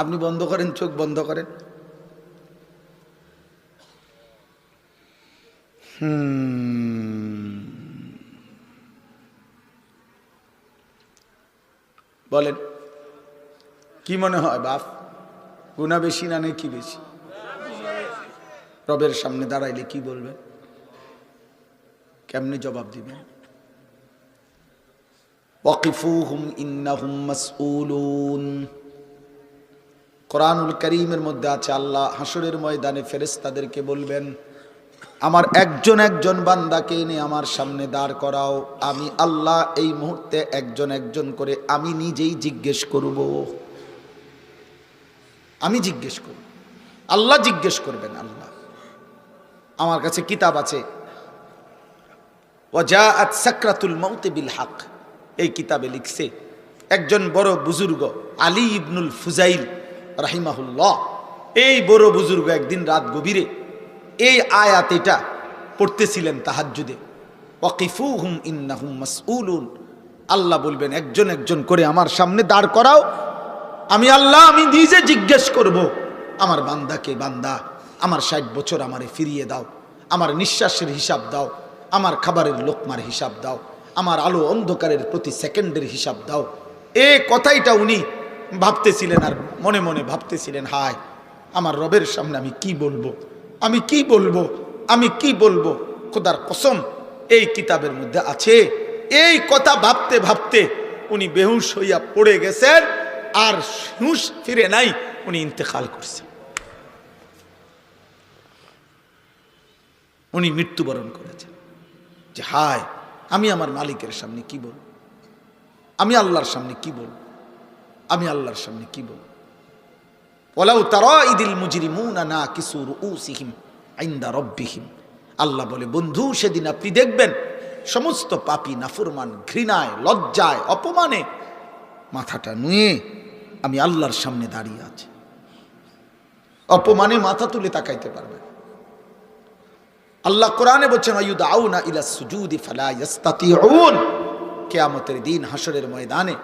আপনি বন্ধ করেন, চোখ বন্ধ করেন। বলেন কি মনে হয় বাপ? গুনাহ বেশি না নেকি বেশি? রবের সামনে দাঁড়াইলে কি বলবেন? কেমনে জবাব দিবেন? ওয়াকিফুহুম ইন্নাহুম মাসউলুন। কোরআনুল কারীমের মধ্যে আছে আল্লাহ হাসরের ময়দানে ফেরেশতাদেরকে বলবেন, আমার একজন একজন বান্দাকে এনে আমার সামনে দাঁড় করাও। আমি আল্লাহ এই মুহূর্তে একজন একজন করে আমি নিজেই জিজ্ঞেস করব। আমি জিজ্ঞেস করব, আল্লাহ জিজ্ঞেস করবেন। আল্লাহ, আমার কাছে কিতাব আছে, ওয়াজাআত সাকরাতুল মাউত বিল হক, এই কিতাবে লিখছে একজন বড় বুজুর্গ আলী ইবনুল ফুজাইল রাহিমাহুল্লাহ। এই বড় বুজুর্গ একদিন রাত গভীরে এই আয়াত এটা পড়তেছিলেন তাহাজ্জুদে, ওয়াকিফুহুম ইন্নাহুম মাসউলুন। আল্লাহ বলবেন একজন একজন করে আমার সামনে দাঁড় করাও, আমি আল্লাহ আমি নিজে জিজ্ঞেস করব আমার বান্দাকে, বান্দা আমার 60 বছর আমারে ফিরিয়ে দাও, আমার নিঃশ্বাসের হিসাব দাও, আমার খাবারের লোকমার হিসাব দাও, আমার আলো অন্ধকারের প্রতি সেকেন্ডের হিসাব দাও। এই কথাইটা উনি ভাবতেছিলেন আর মনে মনে ভাবতেছিলেন, হায় আমার রবের সামনে আমি কি বলবো, আমি কি বলবো, আমি কি বলবো। খোদার কসম এই কিতাবের মধ্যে আছে। এই কথা ভাবতে ভাবতে উনি বেহুশ হইয়া পড়ে গেছেন, আর হুঁশ ফিরে নাই, উনি ইন্তেকাল করছেন, উনি মৃত্যুবরণ করেছেন। যে হায় আমি আমার মালিকের সামনে কি বলবো, আমি আল্লাহর সামনে কি বলবো, আমি আল্লাহর সামনে কি বলবো। ওয়ালাউ তারা ইদিল মুজরিমুনা নাকিসু রুউসিহিম ইনদা রাব্বিহিম। আল্লাহ বলে, বন্ধু সেদিন আপনি দেখবেন সমস্ত পাপী নাফরমান ঘৃণায় লজ্জায় অপমানে মাথাটা নুয়ে আমি আল্লাহর সামনে দাঁড়িয়ে আছি। অপমানে মাথা তুলে তাকাইতে পারবে। আল্লাহ কোরআনে বলছেন, আয়ুদাউনা ইলাস সুজুদি ফালা ইস্তাতিউন। কিয়ামতের দিন হাসরের ময়দানে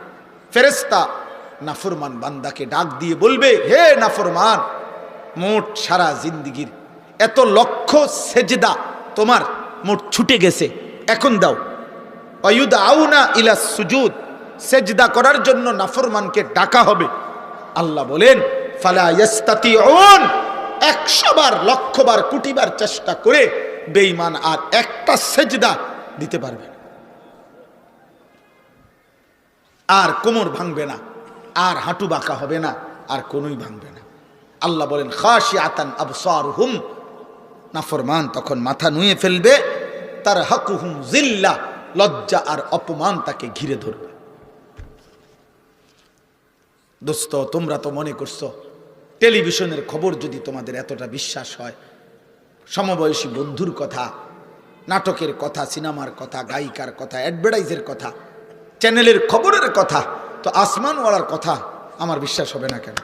ফেরেশতা নাফরমান বান্দাকে ডাক দিয়ে বলবে, হে নাফরমান, মোট সারা জিন্দেগীর এত লক্ষ সেজদা তোমার মোট ছুটে গেছে, এখন দাও। আয়ুদাউনা ইলাস সুজুদ, সেজদা করার জন্য নাফরমানকে ডাকা হবে। আল্লাহ বলেন, ফালা ইস্তাতিউন। 100 বার, লক্ষ বার, কোটি বার চেষ্টা করে বেঈমান আর একটা সেজদা দিতে পারবে না। আর কোমর ভাঙবে না, আর হাঁটু বাঁকা হবে না, আর কোনই ভাঙবে না। আল্লাহ বলেন, খাশিআতান আবসারুহুম। নাফরমান তখন মাথা নুয়ে ফেলবে, তার হাকুহুম জিল্লা, লজ্জা আর অপমান তাকে ঘিরে ধরবে। দোস্ত, তোমরা তো মনে করছো টেলিভিশনের খবর যদি তোমাদের এতটা বিশ্বাস হয়, সমবয়সী বন্ধুর কথা, নাটকের কথা, সিনেমার কথা, গায়িকার কথা, অ্যাডভার্টাইজের কথা, চ্যানেলের খবরের কথা, তো আসমানওয়ালার কথা আমার বিশ্বাস হবে না কেন?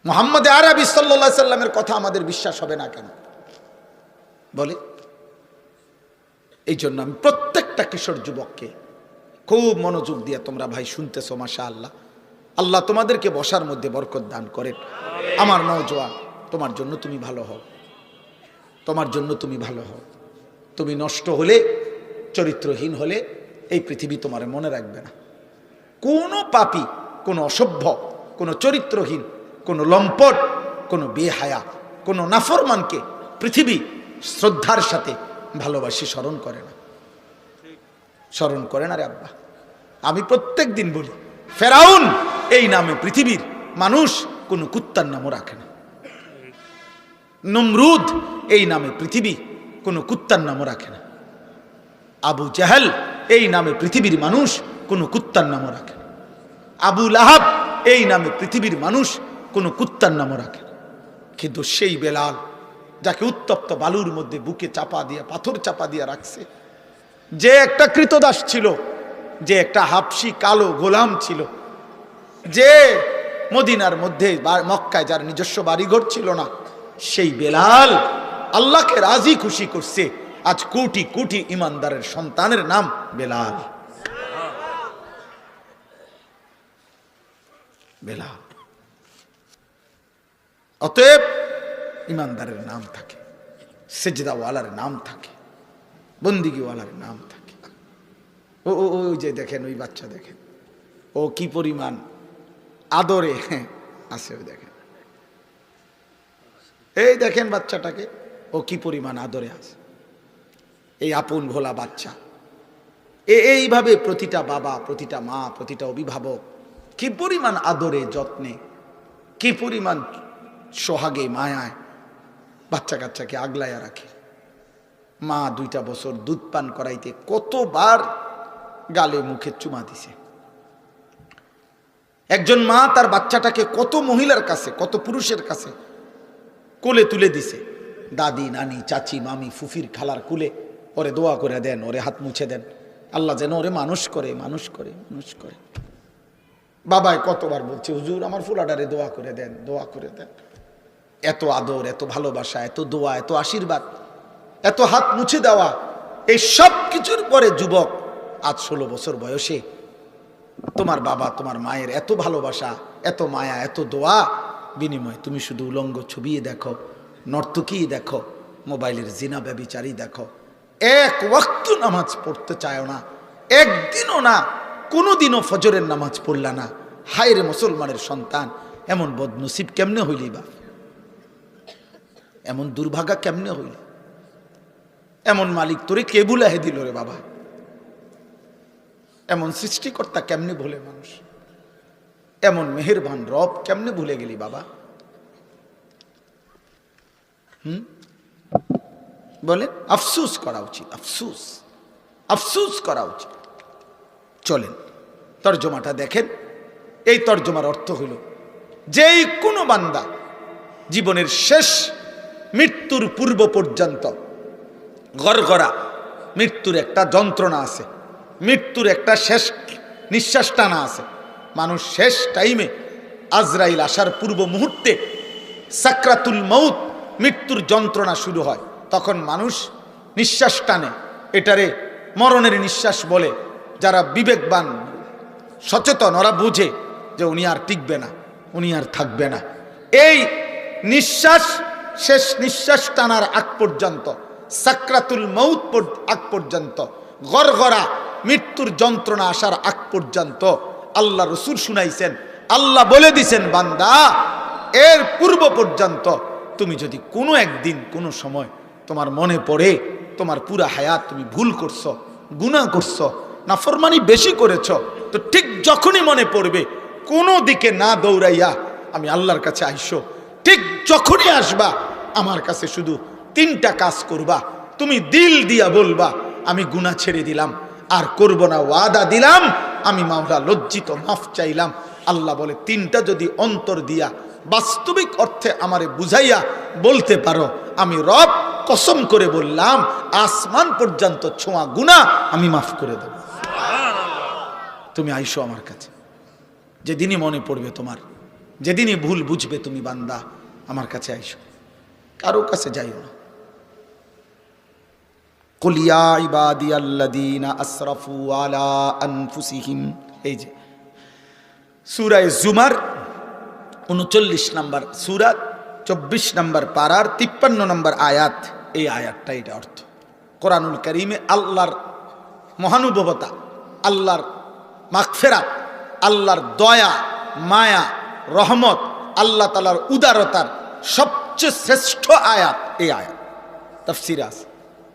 মুহাম্মদ আরবি সাল্লাল্লাহু আলাইহি সাল্লামের কথা আমাদের বিশ্বাস হবে না কেন বলে? এই জন্য আমি প্রত্যেকটা কিশোর যুবককে খুব মনোযোগ দিয়ে তোমরা ভাই শুনতেছো, মাশাআল্লাহ, আল্লাহ তোমাদেরকে বসার মধ্যে বরকত দান করেন। আমার নওজোয়ান, তোমার জন্য তুমি ভালো হও, তোমার জন্য তুমি ভালো হও। তুমি নষ্ট হলে, চরিত্রহীন হলে এই পৃথিবী তোমার মনে রাখবে না। কোনো পাপী, কোনো অসভ্য, কোনো চরিত্রহীন, কোনো লম্পট, কোনো বেহায়া, কোনো নাফরমানকে পৃথিবী শ্রদ্ধার সাথে ভালোবাসি স্মরণ করে না, স্মরণ করে না রে আব্বা। আমি প্রত্যেক দিন বলি, ফেরাউন এই নামে পৃথিবীর মানুষ কোনো কুত্তার নামও রাখে না। নমরুদ এই নামে পৃথিবী কোনো কুত্তার নামও রাখে না। আবু জাহেল এই নামে পৃথিবীর মানুষ কোনো কুত্তার নামও রাখে না। আবু লাহাব এই নামে পৃথিবীর মানুষ কোনো কুত্তার নামও রাখে না। কিন্তু সেই বেলাল, যাকে উত্তপ্ত বালুর মধ্যে বুকে চাপা দিয়ে, পাথর চাপা দিয়ে রাখছে, যে একটা কৃতদাস ছিল, যে একটা হাবশি কালো গোলাম ছিল, যে মদিনার মধ্যে মক্কায় যার নিজস্ব বাড়িঘর ছিল না, সেই বেলাল আল্লাহকে রাজি খুশি করছে। আজ কোটি কোটি ইমানদারের সন্তানের নাম বেলাল। বেলাল। অতএব ইমানদারের নাম থাকে, সেজদাওয়ালার নাম থাকে, বন্দিগিওয়ালার নাম থাকে। ও ও ওই যে দেখেন, ওই বাচ্চা দেখেন, ও কি পরিমাণ আদরে আছে। দেখেন, এই দেখেন বাচ্চাটাকে, ও কি পরিমাণ আদরে আছে। এই আপন ভোলা বাচ্চা, এইভাবে প্রতিটা বাবা, প্রতিটা মা, প্রতিটা অভিভাবক কি পরিমাণ আদরে যত্নে, কি পরিমাণ সোহাগে মায়ায় বাচ্চা কাচ্চাকে আগলাইয়া রাখে। মা 2টা বছর দুধ পান করাইতে কতবার গালে মুখে চুমা দিছে। একজন মা তার বাচ্চাটাকে কত মহিলার কাছে, কত পুরুষের কাছে কোলে তুলে দিছে। দাদি, নানি, চাচি, মামি, ফুফির, খালার কুলে ওরে দোয়া করে দেন, ওরে হাত মুছে দেন, আল্লাহ যেন ওরে মানুষ করে, মানুষ করে, মানুষ করে। বাবায় কতবার বলছে, হুজুর আমার ফুলাডারে দোয়া করে দেন, দোয়া করে দেন। এত আদর, এত ভালোবাসা, এত দোয়া, এত আশীর্বাদ, এত হাত মুছে দেওয়া, এই সব কিছুর পরে যুবক আজ 16 বছর বয়সে তোমার বাবা, তোমার মায়ের এত ভালোবাসা, এত মায়া, এত দোয়া বিনিময়ে তুমি শুধু উলঙ্গ ছবি দেখো, নর্তকী দেখো, মোবাইলের জিনা ব্যভিচারী দেখো। এক ওয়াক্ত নামাজ পড়তে চায় না, একদিনও না, কোনোদিনও ফজরের নামাজ পড়লা না। হায় রে মুসলমানের সন্তান, এমন বদনসিব কেমনে হইলি বা, এমন দুর্ভাগা কেমনে হইলি? এমন মালিক তোরে কে ভুলাহে দিল রে বাবা? এমন সৃষ্টিকর্তা কেমনে ভুলে মানুষ? এমন মেহেরবান রব কেমনে ভুলে গেলি বাবা? বলেন, আফসুস করা উচিত, আফসুস, আফসুস করা উচিত। চলেন তর্জমাটা দেখেন। এই তর্জমার অর্থ হইল, যেই কোনো বান্দা জীবনের শেষ মৃত্যুর পূর্ব পর্যন্ত গড়গড়া, মৃত্যুর একটা যন্ত্রণা আছে, মৃত্যুর একটা শেষ নিঃশ্বাস টানা আছে। মানুষ শেষ টাইমে আজরাইল আসার পূর্ব মুহূর্তে সাকরাতুল মউত, মৃত্যুর যন্ত্রণা শুরু হয়, তখন মানুষ নিঃশ্বাস টানে। এটারে মরণের নিঃশ্বাস বলে। যারা বিবেকবান, সচেতন, ওরা বুঝে যে উনি আর টিকবে না, উনি আর থাকবে না। এই নিঃশ্বাস, শেষ নিঃশ্বাস টানার আগ পর্যন্ত, সাকরাতুল মউত আগ পর্যন্ত, গড়গড়া মৃত্যুর যন্ত্রণা আসার আগ পর্যন্ত আল্লাহ রসুল শুনাইছেন, আল্লাহ বলে দিছেন, বান্দা এর পূর্ব পর্যন্ত তুমি যদি কোনো একদিন কোনো সময় তোমার মনে পড়ে তোমার পুরা হায়াত তুমি ভুল করছো, গুনাহ করছো, নাফরমানি বেশি করেছ, তো ঠিক যখনই মনে পড়বে কোনো দিকে না দৌড়াইয়া আমি আল্লাহর কাছে আইসো। ঠিক যখনই আসবা আমার কাছে শুধু 3টা কাজ করবা। তুমি দিল দিয়া বলবা আমি গুনাহ ছেড়ে দিলাম, আর করব না, ওয়াদা দিলাম, আমি মাওলা লজ্জিত, মাফ চাইলাম। আল্লাহ বলে 3টা যদি অন্তর দিয়া বাস্তবিক অর্থে আমারে বুঝাইয়া বলতে পারো, আমি রব কসম করে বললাম আসমান পর্যন্ত ছোঁয়া গুনাহ আমি মাফ করে দেব। তুমি আইসো আমার কাছে, যেদিনই মনে পড়বে তোমার, যেদিনই ভুল বুঝবে তুমি বান্দা, আমার কাছে আইসো, কারো কাছে যাইও না। কুল ইয়া ইবাদিয়াল্লাযীনা আসরাফু আলা আনফুসিহিম, এই যে সূরা জুমার 39 নম্বর সূরা, 24 নম্বর পারার 53 নম্বর আয়াত। এই আয়াতটা, এটা অর্থ কোরআনুল কারীমে আল্লাহর মহানুভবতা, আল্লাহর মাগফিরাত, আল্লাহর দয়া, মায়া, রহমত, আল্লাহ তাআলার উদারতার সবচেয়ে শ্রেষ্ঠ আয়াত এই আয়াত। তাফসীরে আছে,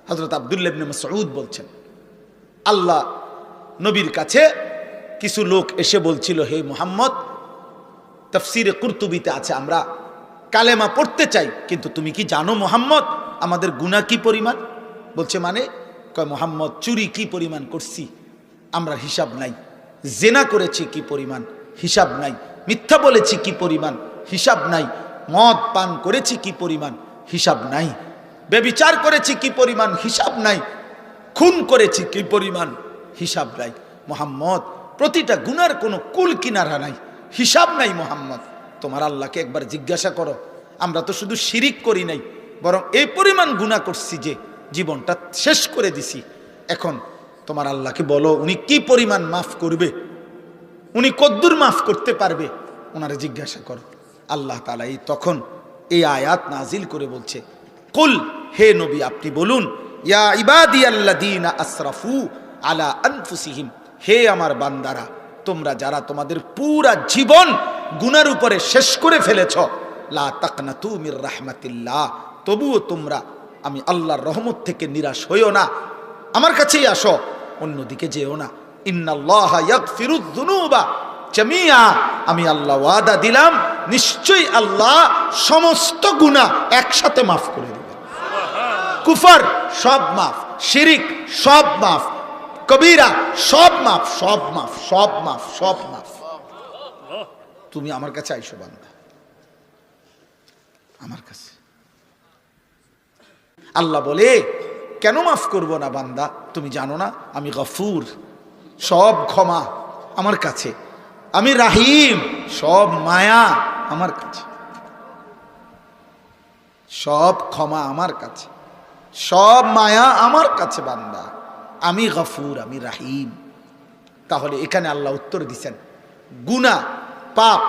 হযরত আব্দুল্লাহ ইবনে মাসউদ বলছেন, আল্লাহ নবীর কাছে কিছু লোক এসে বলছিল, হে মুহাম্মদ, তাফসীরে কুরতুবিতে আছে, আমরা কালেমা পড়তে চাই, কিন্তু তুমি কি জানো মুহাম্মদ আমাদের গুনাহ কি পরিমাণ? বলছে মানে, কয় মুহাম্মদ চুরি কি পরিমাণ করছি আমরা হিসাব নাই, জেনা করেছি কি পরিমাণ হিসাব নাই, মিথ্যা বলেছি কি পরিমাণ হিসাব নাই, মদ পান করেছি কি পরিমাণ হিসাব নাই, ব্যভিচার করেছি কি পরিমাণ হিসাব নাই, খুন করেছি কি পরিমাণ হিসাব নাই। মুহাম্মদ প্রতিটা গুনার কোনো কুল কিনারা নাই, হিসাব নাই। মুহাম্মদ তোমার আল্লাহকে একবার জিজ্ঞাসা করো, আমরা তো শুধু শিরিক করি নাই, বরং এই পরিমাণ গুনাহ করছি যে জীবনটা শেষ করে দিছি। এখন তোমার আল্লাহকে বলো উনি কি পরিমাণ মাফ করবে, উনি কদ্দুর মাফ করতে পারবে, ওনারে জিজ্ঞাসা করো। আল্লাহ তাআলা তখন এই আয়াত নাজিল করে বলছে, কুল, হে নবী আপনি বলুন, ইয়া ইবাদিয়াল্লাযীনা আসরাফু আলা আনফুসিহিম, হে আমার বান্দারা, তোমরা যারা তোমাদের পুরা জীবন গুনার উপরে শেষ করে ফেলেছ, লা তাকনাতু মির রাহমাতিল্লাহ, তবুও তোমরা আমি আল্লাহর রহমত থেকে নিরাশ হইও না, আমার কাছেই আসো, অন্যদিকে যেও না। ইন্নাল্লাহা ইয়াগফিরুয যুনুবা জামিআ, আমি আল্লাহ ওয়াদা দিলাম নিশ্চয়ই আল্লাহ সমস্ত গুনাহ একসাথে মাফ করে দিবেন। কুফর সব মাফ, শিরিক সব মাফ, কবিরা সব মাফ, সব মাফ, সব মাফ, সব মাফ। তুমি আমার কাছে আইসো বান্দা, আমার কাছে। আল্লাহ বলে কেন মাফ করব না বান্দা, তুমি জানো না আমি গফুর, সব ক্ষমা আমার কাছে, আমি রাহিম, সব মায়া আমার কাছে, সব ক্ষমা আমার কাছে, সব মায়া আমার কাছে বান্দা, আমি গফুর, আমি রাহিম। তাহলে এখানে আল্লাহ উত্তর দিছেন, গুনাহ পাপ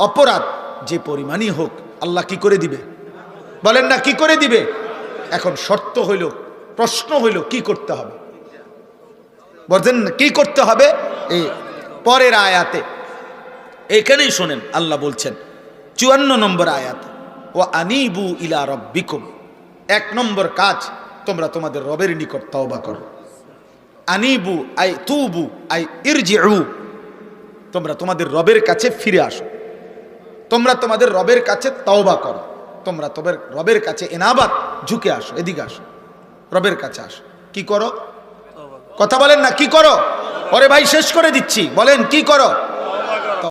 অপরাধ যে পরিমাণই হোক আল্লাহ কি করে দিবে, বলেন না কি করে দিবে। এখন শর্ত হইল, প্রশ্ন হইল কি করতে হবে, বলছেন কি করতে হবে। এই পরের আয়াতে এখানেই শোনেন, আল্লাহ বলছেন 54 নম্বর আয়াত, ও আনিবু ইলা রব্বিকুম, 1 নম্বর কাজ, তোমরা তোমাদের রবের নিকট তওবা করো। আনিবু আই তুবু আই ইরজিউ, তোমরা তোমাদের রবের কাছে ফিরে আসো, তোমরা তোমাদের রবের কাছে তওবা করো, তোমরা তোমাদের রবের কাছে ইনাবাত, ঝুঁকে আসো, এদিকে আসো, রবের কাছে আসো। কি করো, কথা বলেন না কি করো, ওরে ভাই শেষ করে দিচ্ছি, বলেন কি করো।